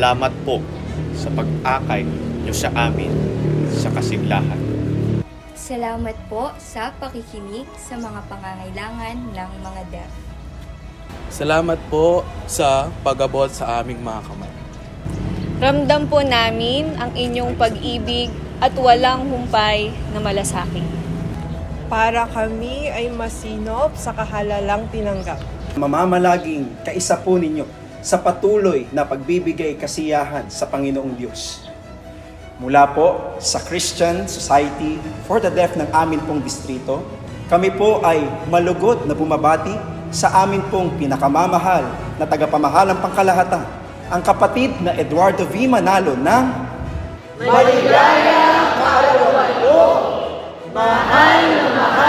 Salamat po sa pag-akay niyo sa amin sa kasiglahan. Salamat po sa pakikinig sa mga pangangailangan ng mga deaf. Salamat po sa pag-abot sa aming mga kamay. Ramdam po namin ang inyong pag-ibig at walang humpay na malasakit. Para kami ay masinop sa kahalalang tinanggap. Mamamalaging kaisa po ninyo sa patuloy na pagbibigay kasiyahan sa Panginoong Diyos. Mula po sa Christian Society for the Deaf ng amin pong distrito, kami po ay malugod na bumabati sa amin pong pinakamamahal na tagapamahalang pangkalahatan, ang kapatid na Eduardo V. Manalo ng Maligayang Kaarawan po, mahal na mahal